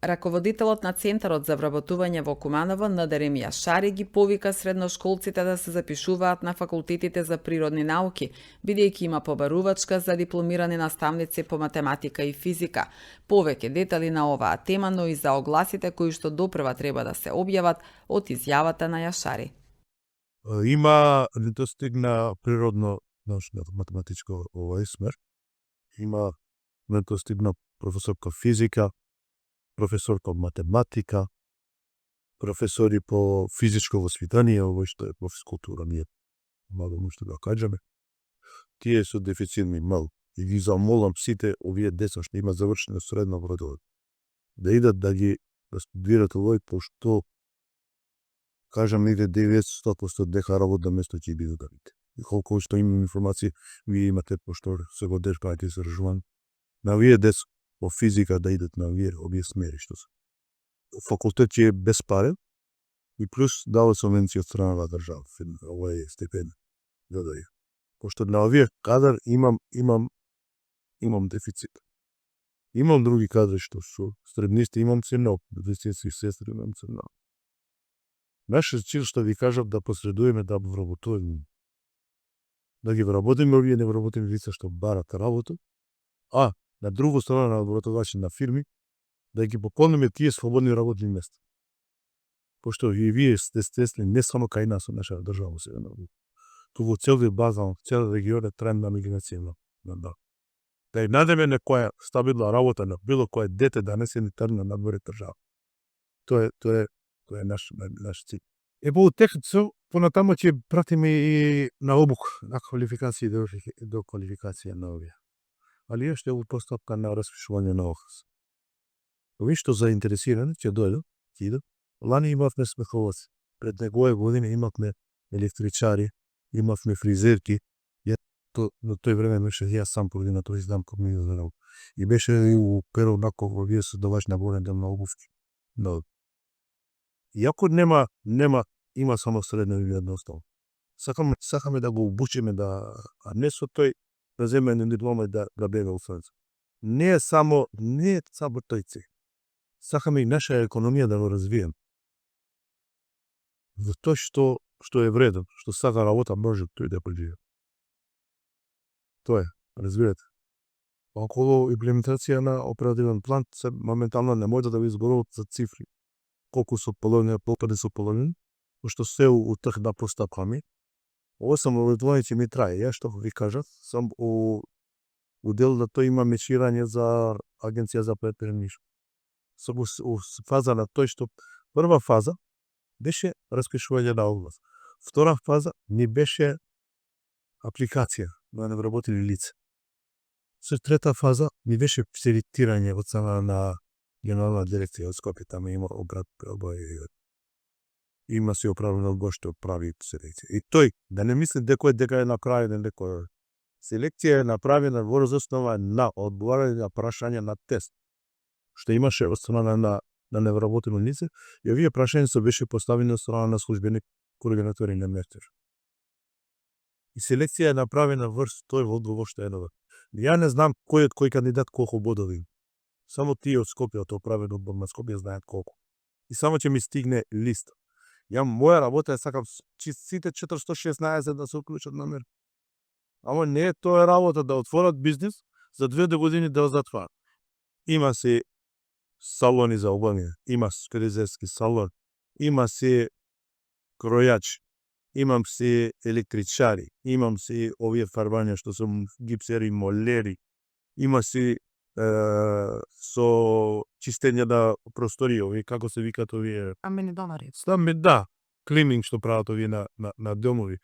Раководителот на Центарот за вработување во Куманово, Н.Д. Јашари, ги повика средношколците да се запишуваат на факултетите за природни науки, бидејќи има побарувачка за дипломирани наставници по математика и физика. Повеќе детали на оваа тема, но и за огласите кои што допрва треба да се објават од изјавата на Јашари. Има недостиг на природно научна математичка овој смер. Има недостиг на професор по физика, професор по математика, професори по физичко воспитание, овој што е по физкултура, ние мало нешто да кажеме. Тие се дефицитни мал. И ги замолам сите овие деца што има завршено средно образование да идат да ги да студират овој, пошто кажам негде 90% дека работно место ќе биде дадите. И колку што имам информации, вие имате, пошто се го дешкајте изражуван. На вие деца по физика да идат на овие смери што се. Факултет ќе е беспарен и плюс дава субвенција од страна на држава. Ова е стипендија за да е. Пошто на овие кадар имам дефицит. Имам други кадри што со среднисти, имам се много, медицински сестри имам се много. Нашиот цел што ви кажав да посредуваме, да вработуваме. Да ги вработиме овие невработени лица што барат работа, а на друга страна на вработувачи на фирми, да ги пополниме тие слободни работни места. Пошто и вие сте стесни не само кај нас во нашата држава сега на туку цел база, цел регион е тренд на миграција на. Да и надеме некоја стабилна работа на било кој дете да не се ни тргне надвор држава. Тоа е наш цел. Е по техниот цел, понатаму ќе пратиме и на обук, на квалификација до квалификација на овие. Ali još je u postupka na raspišuvanje na ohras. Vi što zainteresirani će doјдат, иду. Лани имавме смеховаци. Пред некоја година имавме електричари, имавме фризерки. На тој време беше јас сам координатор издам комунија за наука. И беше и у перо наколку вие создаваш наборен дел на обувки. Но иако има само средно или едноставно. Сакаме да го обучиме да, а не со тој да земе една диплома и да бега у Франција. Не е само тој цел. Сакаме и наша економија да го развиеме. За тоа што е вреден, што сака работа, може тој да преживее. Тоа е, разбирате. Околу имплементација на оперативен план се моментално не може да ви изговорат за цифри. Колку се половина, полпаде се половина, пошто се у тргна постапками. Ово сам образование ми трае. Ја што ви кажав, сам у дел да тој има мечирање за агенција за предприемништво. Сам у фаза на тој што прва фаза беше распишување на оглас. Втора фаза ни беше апликација на невработени лица. Со трета фаза ми беше селектирање од страна на генерална дирекција од Скопје, тamo има обрат, има се оправено го што прави селекција. И тој, да не мисли дека е направена некоја селекција е направена во основа на одговарање на прашања на тест, што имаше од страна на невработено лице, и овие прашања се беше поставени од страна на службени координатори на мештер. И селекција е направена врз тој одговор што е ново. Ја не знам кој кандидат колку бодови има. Само тие од Скопје, од оправено на Скопје знаат колку. И само ќе ми стигне листа. Моја работа е сакам сите 416 да се уклучат на мене. Ама не е тоа работа да отворат бизнис, за 2 години да затварат. Има се салони за обување, има фризерски салон, има се кројачи, имам се електричари, имам се овие фарбања што се гипсери, молери, има се со чистење на просторија, овие како се викаат овие Стамбени домари. да, клининг што прават овие на домови.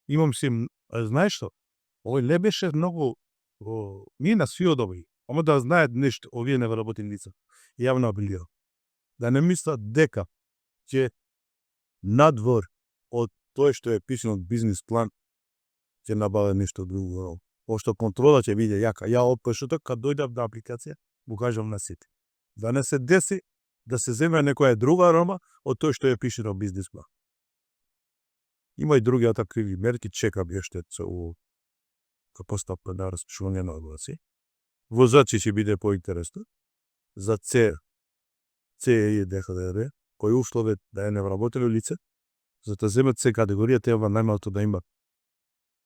Имам се, знаеш што? Овој не беше многу ние на сви одобри, ама да знаат нешто овие невработени лица. Јавна обилија. Да не мислат дека ќе надвор од тоа што е пишано од бизнис план ќе набаве нешто друго. Пошто контрола ќе биде јака. Ја од пошто кога дојдам на апликација, му кажам на сите. Да не се деси да се земе некоја друга рома од тоа што е пишано од бизнис план. Има и други атакиви мерки, чекам еште како постапка на распишување на огласи. Возачи ќе биде поинтересно. За С и Д КДР, кои услове да е невработено лице, за да земат С категорија треба најмалку да има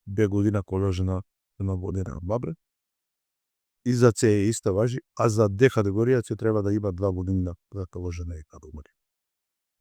2 година положена на година бабре. И за С иста важи, а за Д категорија ќе треба да има 2 години за положена категорија.